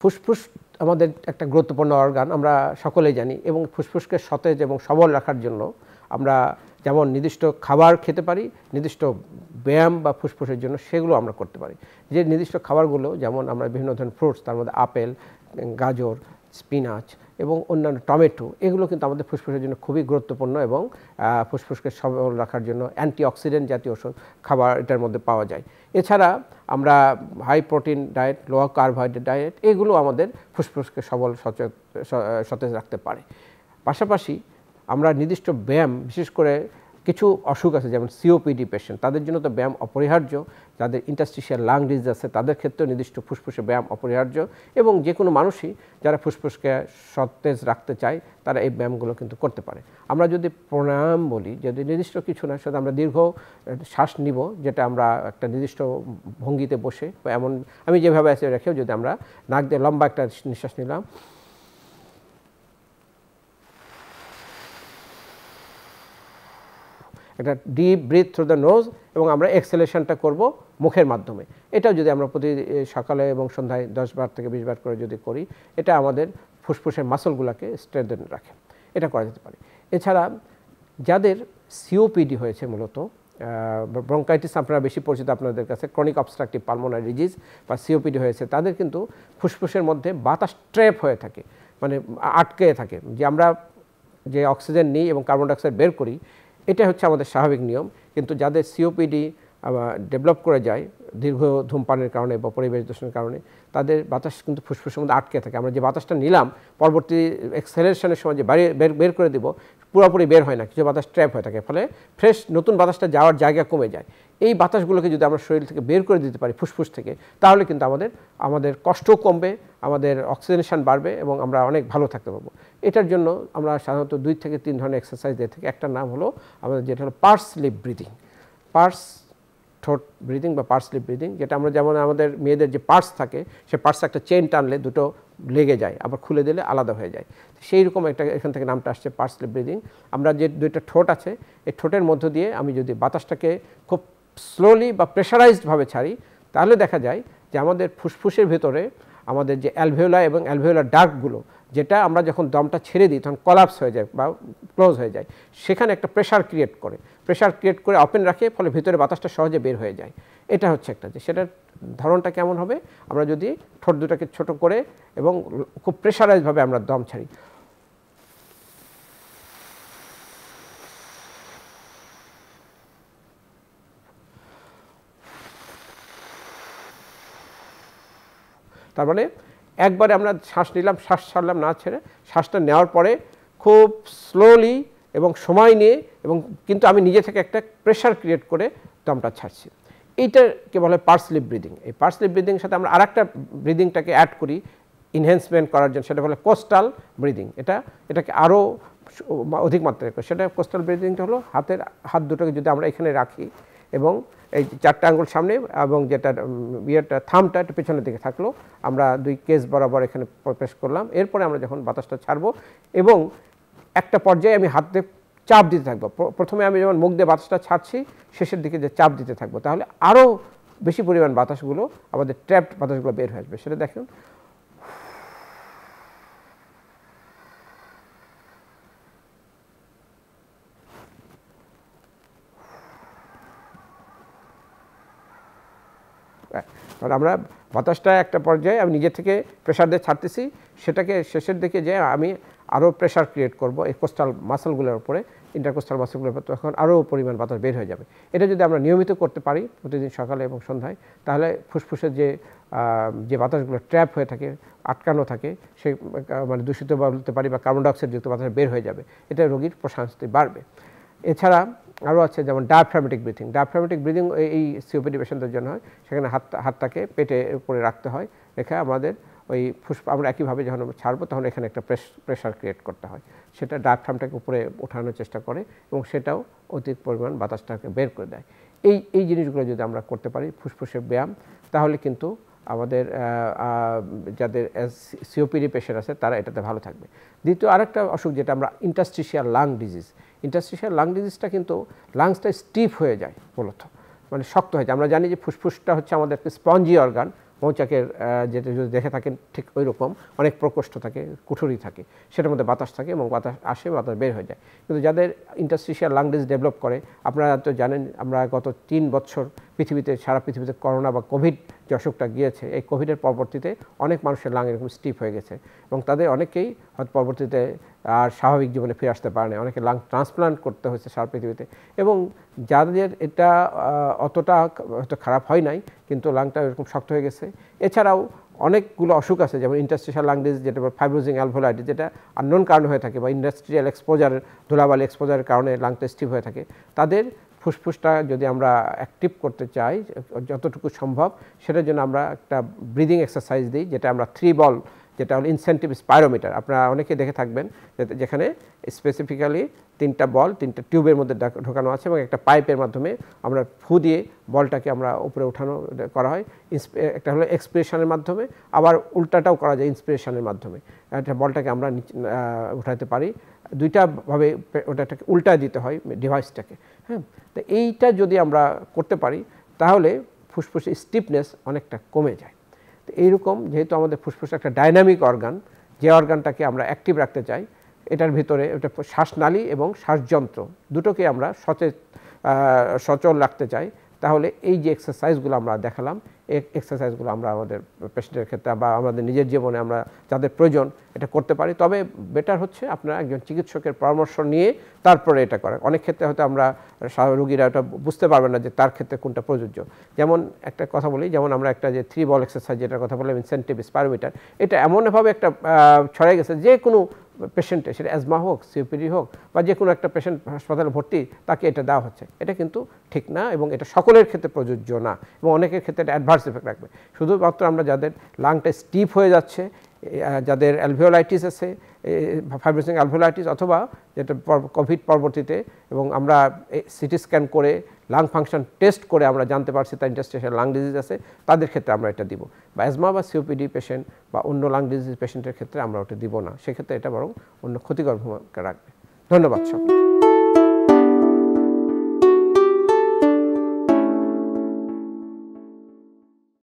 ফুসফুস আমাদের একটা গুরুত্বপূর্ণ অর্গান, আমরা সকলেই জানি, এবং ফুসফুসকে সতেজ এবং সবল রাখার জন্য আমরা যেমন নির্দিষ্ট খাবার খেতে পারি, নির্দিষ্ট ব্যায়াম বা ফুসফুসের জন্য সেগুলো আমরা করতে পারি। যে নির্দিষ্ট খাবারগুলো, যেমন আমরা বিভিন্ন ধরনের ফ্রুটস, তার মধ্যে আপেল, গাজর, স্পিনাচ এবং অন্যান্য টমেটো, এগুলো কিন্তু আমাদের ফুসফুসের জন্য খুবই গুরুত্বপূর্ণ এবং ফুসফুসকে সবল রাখার জন্য অ্যান্টিঅক্সিডেন্ট জাতীয় ওষুধ খাবার এটার মধ্যে পাওয়া যায়। এছাড়া আমরা high protein diet, low carbohydrate diet, এগুলো আমাদের ফুসফুসকে সবল সতেজ রাখতে পারে। পাশাপাশি আমরা নির্দিষ্ট ব্যায়াম, বিশেষ করে কিছু অসুখ আছে যেমন সিওপিডি পেশেন্ট, তাদের জন্য তো ব্যায়াম অপরিহার্য। যাদের ইন্টারস্টিশিয়াল লাং ডিজিজ আছে তাদের ক্ষেত্রেও নির্দিষ্ট ফুসফুসে ব্যায়াম অপরিহার্য, এবং যে কোনো মানুষই যারা ফুসফুসকে সতেজ রাখতে চায় তারা এই ব্যায়ামগুলো কিন্তু করতে পারে। আমরা যদি প্রাণায়াম বলি, যদি নির্দিষ্ট কিছু না, সেটা আমরা দীর্ঘ শ্বাস নিব, যেটা আমরা একটা নির্দিষ্ট ভঙ্গিতে বসে, এমন আমি যেভাবে আছে রেখেও যদি আমরা নাক দিয়ে লম্বা একটা নিঃশ্বাস নিলাম, একটা deep breath through the nose, এবং আমরা এক্সেলেশনটা করব মুখের মাধ্যমে। এটাও যদি আমরা প্রতি সকালে এবং সন্ধ্যায় 10 বার থেকে 20 বার করে যদি করি, এটা আমাদের ফুসফুসের মাসলগুলোকে স্ট্রেংথেন রাখে, এটা করা যেতে পারে। এছাড়া যাদের সিওপিডি হয়েছে, মূলত ব্রঙ্কাইটিস আপনারা বেশি পরিচিত আপনাদের কাছে, ক্রনিক অবস্ট্রাকটিভ পালমোনারি ডিজিজ বা সিওপিডি হয়েছে, তাদের কিন্তু ফুসফুসের মধ্যে বাতাস ট্র্যাপ হয়ে থাকে, মানে আটকে থাকে। যে আমরা যে অক্সিজেন নিই এবং কার্বন ডাইঅক্সাইড বের করি, এটা হচ্ছে আমাদের স্বাভাবিক নিয়ম। কিন্তু যাদের সিওপিডি ডেভেলপ করে যায় দীর্ঘ ধূমপানের কারণে বা পরিবেশ দূষণের কারণে, তাদের বাতাস কিন্তু ফুসফুসের মধ্যে আটকে থাকে। আমরা যে বাতাসটা নিলাম, পরবর্তী এক্সেলারেশনের সময় যে বের করে দিব, পুরোপুরি বের হয় না, কিছু বাতাস ট্র্যাপ হয়ে থাকে, ফলে ফ্রেশ নতুন বাতাসটা যাওয়ার জায়গা কমে যায়। এই বাতাসগুলোকে যদি আমরা শরীর থেকে বের করে দিতে পারি ফুসফুস থেকে, তাহলে কিন্তু আমাদের কষ্টও কমবে, আমাদের অক্সিজেনেশন বাড়বে এবং আমরা অনেক ভালো থাকতে পারবো। এটার জন্য আমরা সাধারণত 2 থেকে 3 ধরনের এক্সারসাইজ দিয়ে থাকি। একটা নাম হলো আমাদের, যেটা হলো pursed lip breathing, pursed throat breathing বা পার্স স্লিপ ব্রিদিং, যেটা আমরা যেমন আমাদের মেয়েদের যে পার্স থাকে, সে পার্স একটা চেন টানলে দুটো লেগে যায়, আবার খুলে দিলে আলাদা হয়ে যায়, সেই রকম একটা এখান থেকে নামটা আসছে পার্স স্লিপ ব্রিদিং। আমরা যে 2টা ঠোঁট আছে, এই ঠোঁটের মধ্য দিয়ে আমি যদি বাতাসটাকে খুব স্লোলি বা প্রেশারাইজডভাবে ছাড়ি, তাহলে দেখা যায় যে আমাদের ফুসফুসের ভেতরে আমাদের যে অ্যালভেওলা এবং অ্যালভেওলার ডাক্টগুলো, যেটা আমরা যখন দমটা ছেড়ে দিই তখন কলাপস হয়ে যায় বা ক্লোজ হয়ে যায়, সেখানে একটা প্রেশার ক্রিয়েট করে ওপেন রাখে, ফলে ভিতরে বাতাসটা সহজে বের হয়ে যায়। এটা হচ্ছে একটা, যে সেটার ধরনটা কেমন হবে, আমরা যদি ঠোঁট দুটাকে ছোট করে এবং খুব প্রেশারাইজভাবে আমরা দম ছাড়ি, তার মানে একবারে আমরা শ্বাস নিলাম, শ্বাস ছাড়লাম না ছেড়ে, শ্বাসটা নেওয়ার পরে খুব স্লোলি এবং সময় নিয়ে, এবং কিন্তু আমি নিজে থেকে একটা প্রেশার ক্রিয়েট করে দমটা ছাড়ছি। এইটাকে বলে পার্স স্লিপ ব্রিদিং। এই পার্স স্লিপ ব্রিদিংয়ের সাথে আমরা আরেকটা ব্রিদিংটাকে অ্যাড করি এনহ্যান্সমেন্ট করার জন্য, সেটা বলে কোস্টাল ব্রিদিং। এটাকে আরও অধিক মাত্রায় করে, সেটা কোস্টাল ব্রিদিংটা হলো হাত দুটোকে যদি আমরা এখানে রাখি এবং এই 4টা আঙ্গুল সামনে, এবং যেটা থামটা একটু পেছনের দিকে থাকলো, আমরা 2 কেস বরাবর এখানে প্রেস করলাম। এরপরে আমরা যখন বাতাসটা ছাড়বো, এবং একটা পর্যায়ে আমি হাতে চাপ দিতে থাকবো। প্রথমে আমি যেমন মুখ দিয়ে বাতাসটা ছাড়ছি, শেষের দিকে যে চাপ দিতে থাকবো, তাহলে আরও বেশি পরিমাণ বাতাসগুলো, আমাদের ট্র্যাপড বাতাসগুলো বের হয়ে আসবে। সেটা দেখুন, কারণ আমরা বাতাসটা একটা পর্যায়ে আমি নিজে থেকে প্রেশার দিয়ে ছাড়তেছি, সেটাকে শেষের দিকে যে আমি আরও প্রেশার ক্রিয়েট করব এই কোস্টাল মাসলগুলোর উপরে, ইন্টারকোস্টাল মাসলগুলোর উপরে, তখন আরও পরিমাণ বাতাস বের হয়ে যাবে। এটা যদি আমরা নিয়মিত করতে পারি প্রতিদিন সকালে এবং সন্ধ্যায়, তাহলে ফুসফুসের যে বাতাসগুলো ট্র্যাপ হয়ে থাকে, আটকানো থাকে, সেই মানে দূষিত বলতে পারি বা কার্বন ডাইঅক্সাইড যুক্ত বাতাস বের হয়ে যাবে, এটা রোগীর প্রশান্তি বাড়বে। এছাড়া আরও আছে যেমন ডায়াফ্রামেটিক ব্রিথিং। ডায়াফ্রামেটিক ব্রিথিং এই সিওপিডি পেশেন্টদের জন্য হয়। সেখানে হাতটাকে পেটের উপরে রাখতে হয়, রেখে আমাদের ওই আমরা একইভাবে যখন ছাড়বো তখন এখানে একটা প্রেশার ক্রিয়েট করতে হয়, সেটা ডায়াফ্রামটাকে উপরে ওঠানোর চেষ্টা করে এবং সেটাও অধিক পরিমাণ বাতাসটাকে বের করে দেয়। এই জিনিসগুলো যদি আমরা করতে পারি, ফুসফুসের ব্যায়াম, তাহলে কিন্তু আমাদের যাদের সিওপিডি পেশেন্ট আছে তারা এটাতে ভালো থাকবে। দ্বিতীয় আরেকটা অসুখ, যেটা আমরা interstitial lung disease. Interstitial lung ডিজিজটা কিন্তু লাংসটা স্টিফ হয়ে যায়, মূলত মানে শক্ত হয়ে যায়। আমরা জানি যে ফুসফুসটা হচ্ছে আমাদের একটা স্পঞ্জি অর্গান, মৌচাকের যেটা যদি দেখে থাকেন ঠিক ওই রকম অনেক প্রকোষ্ঠ থাকে, কুঠুরি থাকে, সেটার মধ্যে বাতাস থাকে এবং বাতাস আসে, বাতাস বের হয়ে যায়। কিন্তু যাদের ইন্টারস্টিশিয়াল লাং ডিজিজ ডেভেলপ করে, আপনারা তো জানেন আমরা গত 3 বছর পৃথিবীতে, সারা পৃথিবীতে করোনা বা কোভিড যে অসুখটা গিয়েছে, এই কোভিডের পরবর্তীতে অনেক মানুষের লাং এরকম স্টিফ হয়ে গেছে এবং তাদের অনেকেই হয়তো পরবর্তীতে আর স্বাভাবিক জীবনে ফিরে আসতে পারে না, অনেকে লাং ট্রান্সপ্লান্ট করতে হয়েছে সারা পৃথিবীতে। এবং যাদের এটা অতটা হয়তো খারাপ হয় নাই কিন্তু লাংটা এরকম শক্ত হয়ে গেছে। এছাড়াও অনেকগুলো অসুখ আছে, যেমন ইন্টারস্টিশিয়াল লাং ডিজিজ, যেটা ফাইব্রোজিং অ্যালভোলাইটিস, যেটা আননোন কারণে হয়ে থাকে, বা ইন্ডাস্ট্রিয়াল এক্সপোজারের, ধুলাবালি এক্সপোজারের কারণে লাংটা স্টিফ হয়ে থাকে। তাদের ফুসফুসটা যদি আমরা অ্যাক্টিভ করতে চাই যতটুকু সম্ভব, সেটার জন্য আমরা একটা ব্রিদিং এক্সারসাইজ দিই, যেটা আমরা 3 বল, যেটা হলো ইনসেন্টিভ স্পাইরোমিটার। আপনারা অনেকে দেখে থাকবেন যেখানে স্পেসিফিক্যালি 3টা বল 3টা টিউবের মধ্যে ঢোকানো আছে এবং একটা পাইপের মাধ্যমে আমরা ফু দিয়ে বলটাকে আমরা উপরে উঠানো করা হয়। একটা হলো এক্সপিরেশনের মাধ্যমে, আবার উল্টাটাও করা যায় ইন্সপিরেশনের মাধ্যমে। একটা বলটাকে আমরা উঠাতে পারি, দুইটাভাবে ওটাকে উল্টায় দিতে হয় ডিভাইসটাকে। হ্যাঁ, তো এইটা যদি আমরা করতে পারি তাহলে ফুসফুসের স্টিফনেস অনেকটা কমে যায়। তো এইরকম যেহেতু আমাদের ফুসফুস একটা ডাইনামিক অর্গান, যে অর্গানটাকে আমরা অ্যাক্টিভ রাখতে চাই, এটার ভিতরে এটা শ্বাসনালী এবং শ্বাসযন্ত্র দুটোকে আমরা সচল রাখতে চাই, তাহলে এই যে এক্সারসাইজগুলো আমরা দেখালাম, এই এক্সারসাইজগুলো আমরা আমাদের পেশেন্টের ক্ষেত্রে বা আমাদের নিজের জীবনে আমরা যাদের প্রয়োজন এটা করতে পারি। তবে বেটার হচ্ছে আপনারা একজন চিকিৎসকের পরামর্শ নিয়ে তারপরে এটা করা। অনেক ক্ষেত্রে হয়তো আমরা রোগীরা এটা বুঝতে পারবেন না যে তার ক্ষেত্রে কোনটা প্রযোজ্য। যেমন একটা কথা বলি, যেমন আমরা একটা যে 3 বল এক্সারসাইজ যেটার কথা বললাম, ইনসেন্টিভ স্পাইরোমিটার, এটা এমনভাবে একটা ছড়াই গেছে যে কোনো পেশেন্টে, সেটা অ্যাজমা হোক, সিওপিডি হোক, বা যে কোনো একটা পেশেন্ট হাসপাতালে ভর্তি, তাকে এটা দেওয়া হচ্ছে। এটা কিন্তু ঠিক না এবং এটা সকলের ক্ষেত্রে প্রযোজ্য না এবং অনেকের ক্ষেত্রে এটা অ্যাডভার্স এফেক্ট রাখবে। শুধুমাত্র আমরা যাদের লাংটা স্টিফ হয়ে যাচ্ছে, যাদের অ্যালভিওলাইটিস আছে, ফাইব্রোজিং অ্যালভিওলাইটিস, অথবা যেটা কোভিড পরবর্তীতে, এবং আমরা সিটি স্ক্যান করে লাং ফাংশন টেস্ট করে আমরা জানতে পারছি তার ইন্টারস্টিশিয়াল লাং ডিজিজ আছে, তাদের ক্ষেত্রে আমরা এটা দিব। বা অ্যাজমা বা সিওপিডি পেশেন্ট বা অন্য লাং ডিজিজ পেশেন্টের ক্ষেত্রে আমরা ওটা দিব না, সেক্ষেত্রে এটা বরং অন্য ক্ষতিকর ভূমিকা রাখবে। ধন্যবাদ সব।